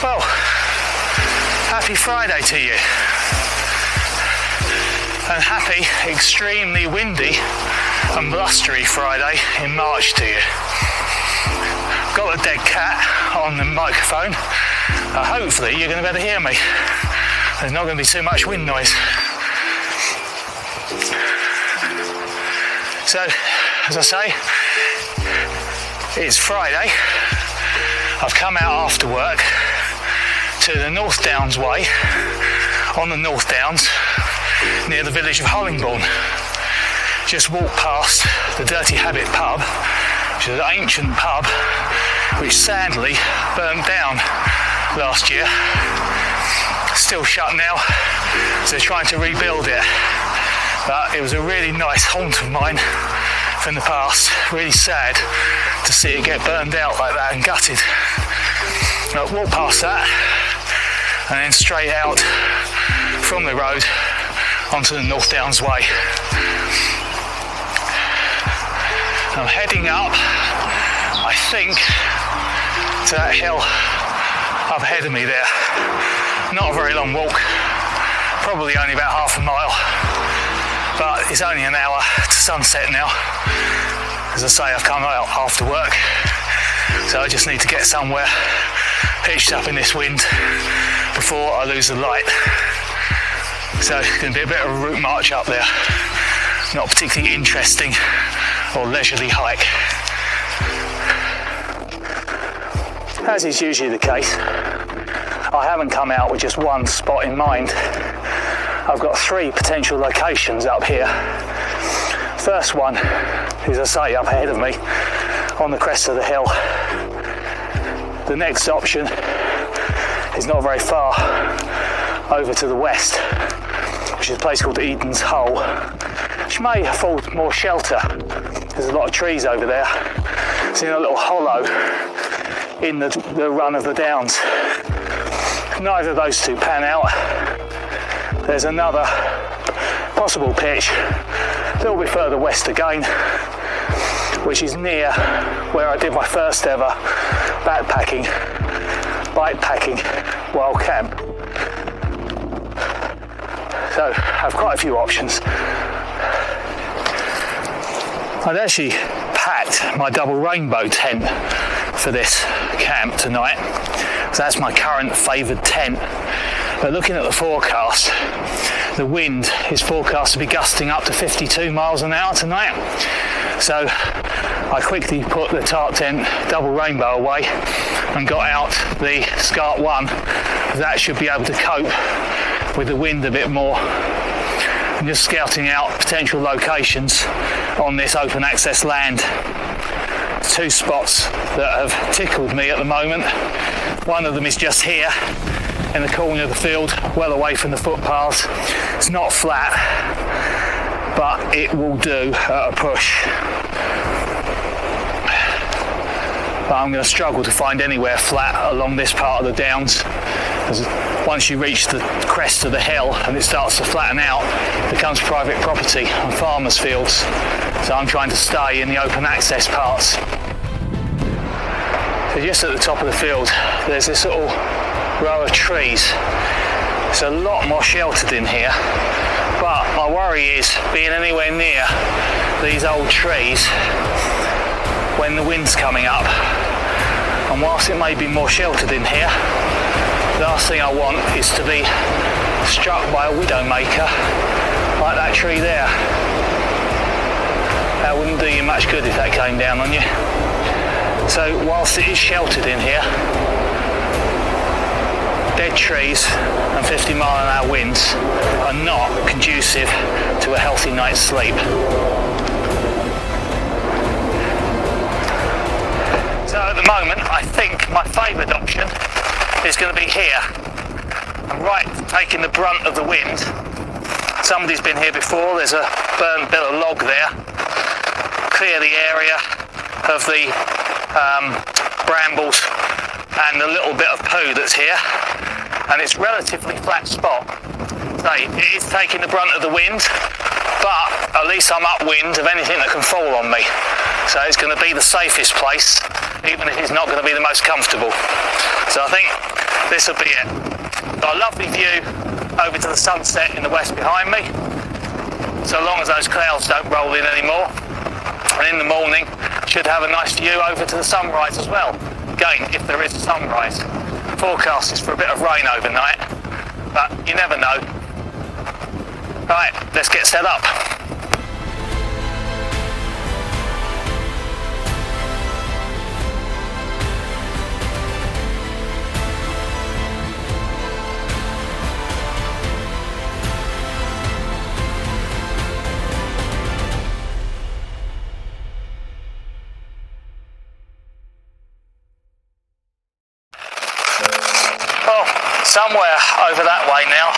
Well, happy Friday to you, and happy extremely windy and blustery Friday in March to you. Got a dead cat on the microphone. Hopefully you're going to be able to hear me. There's not going to be too much wind noise. So, as I say, it's Friday. I've come out after work to the North Downs way, on the North Downs, near the village of Hollingbourne. Just walked past the Dirty Habit pub, which is an ancient pub which sadly burnt down last year. Still shut now, so they're trying to rebuild it. But it was a really nice haunt of mine from the past. Really sad to see it get burned out like that and gutted. I walked past that and then straight out from the road onto the North Downs way. I'm heading up, I think, to that hill up ahead of me there. Not a very long walk, probably only about half a mile, but it's only an hour to sunset now. As I say, I've come out after work, so I just need to get somewhere pitched up in this wind before I lose the light. So it's going to be a bit of a route march up there. Not particularly interesting or leisurely hike. As is usually the case, I haven't come out with just one spot in mind. I've got 3 potential locations up here. First one is, as I say, up ahead of me on the crest of the hill. The next option is not very far over to the west, which is a place called Eden's Hole, which may afford more shelter. There's a lot of trees over there. It's in a little hollow in the run of the downs. Neither of those two pan out. There's another possible pitch a little bit further west again, which is near where I did my first ever backpacking, bikepacking wild camp. So I have quite a few options. I'd actually packed my double rainbow tent for this camp tonight, so that's my current favoured tent. But looking at the forecast, the wind is forecast to be gusting up to 52 miles an hour tonight. So I quickly put the Tarptent double rainbow away and got out the Scarp1. That should be able to cope with the wind a bit more. I'm just scouting out potential locations on this open access land. 2 spots that have tickled me at the moment. One of them is just here in the corner of the field, well away from the footpaths. It's not flat, but it will do at a push. But I'm going to struggle to find anywhere flat along this part of the downs. Once you reach the crest of the hill and it starts to flatten out, it becomes private property on farmers' fields. So I'm trying to stay in the open access parts. So just at the top of the field, there's this little row of trees. It's a lot more sheltered in here, but my worry is being anywhere near these old trees when the wind's coming up. And whilst it may be more sheltered in here, the last thing I want is to be struck by a widowmaker like that tree there. That wouldn't do you much good if that came down on you. So whilst it is sheltered in here, dead trees and 50-mile-an-hour winds are not conducive to a healthy night's sleep. So at the moment, I think my favoured option is going to be here. I'm right taking the brunt of the wind. Somebody's been here before. There's a burned bit of log there. Clear the area of the brambles and the little bit of poo that's here, and it's relatively flat spot. So it is taking the brunt of the wind, but at least I'm upwind of anything that can fall on me. So it's going to be the safest place, even if it's not going to be the most comfortable. So I think this will be it. Got a lovely view over to the sunset in the west behind me, so long as those clouds don't roll in anymore. And in the morning, should have a nice view over to the sunrise as well. Again, if there is a sunrise. Forecast is for a bit of rain overnight, but you never know. Right, let's get set up. Somewhere over that way now,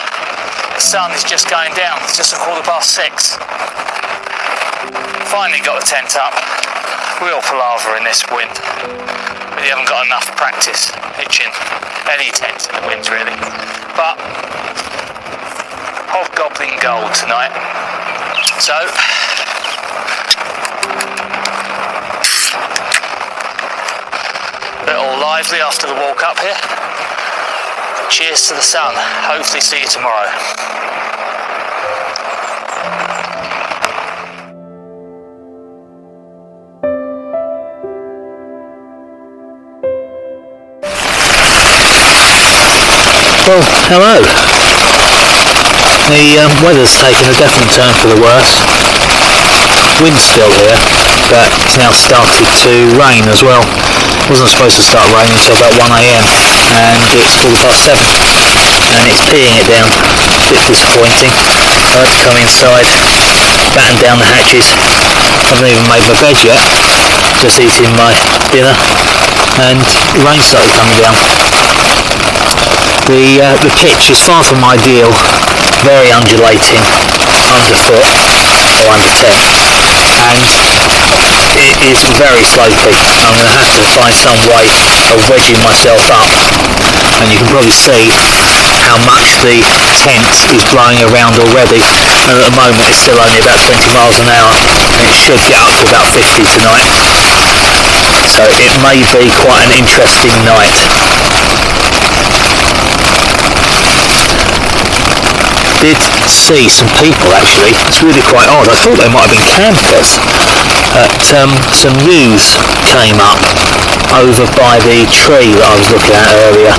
the sun is just going down. It's just 6:15. Finally got the tent up. Real palaver in this wind. Really haven't got enough practice pitching any tent in the wind really. But hobgoblin gold tonight. So a bit all lively after the walk up here. Cheers to the sun. Hopefully see you tomorrow. Well, hello. The weather's taken a definite turn for the worse. Wind's still here, but it's now started to rain as well. It wasn't supposed to start raining until about 1 AM, and it's 7:15, and it's peeing it down. A bit disappointing. I had to come inside, batten down the hatches. Haven't even made my bed yet, just eating my dinner, and the rain started coming down. The pitch is far from ideal, very undulating, underfoot or under 10, and it is very slopey. I'm going to have to find some way of wedging myself up, and you can probably see how much the tent is blowing around already, and at the moment it's still only about 20 miles an hour, and it should get up to about 50 tonight, so it may be quite an interesting night. Did see some people actually. It's really quite odd. I thought they might have been campers. Some ewes came up over by the tree that I was looking at earlier,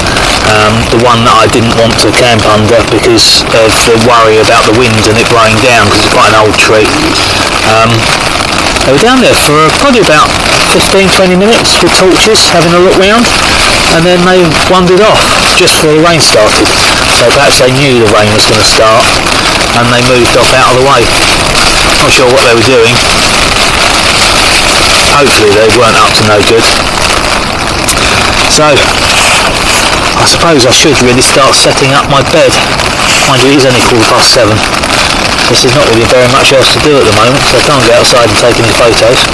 the one that I didn't want to camp under because of the worry about the wind and it blowing down, because it's quite an old tree. They were down there for probably about 15-20 minutes with torches, having a look round, and then they wandered off just before the rain started. So perhaps they knew the rain was going to start and they moved off out of the way. Not sure what they were doing. Hopefully they weren't up to no good. So I suppose I should really start setting up my bed. Mind you, it is only 7:15. There's not really very much else to do at the moment, so I can't get outside and take any photos.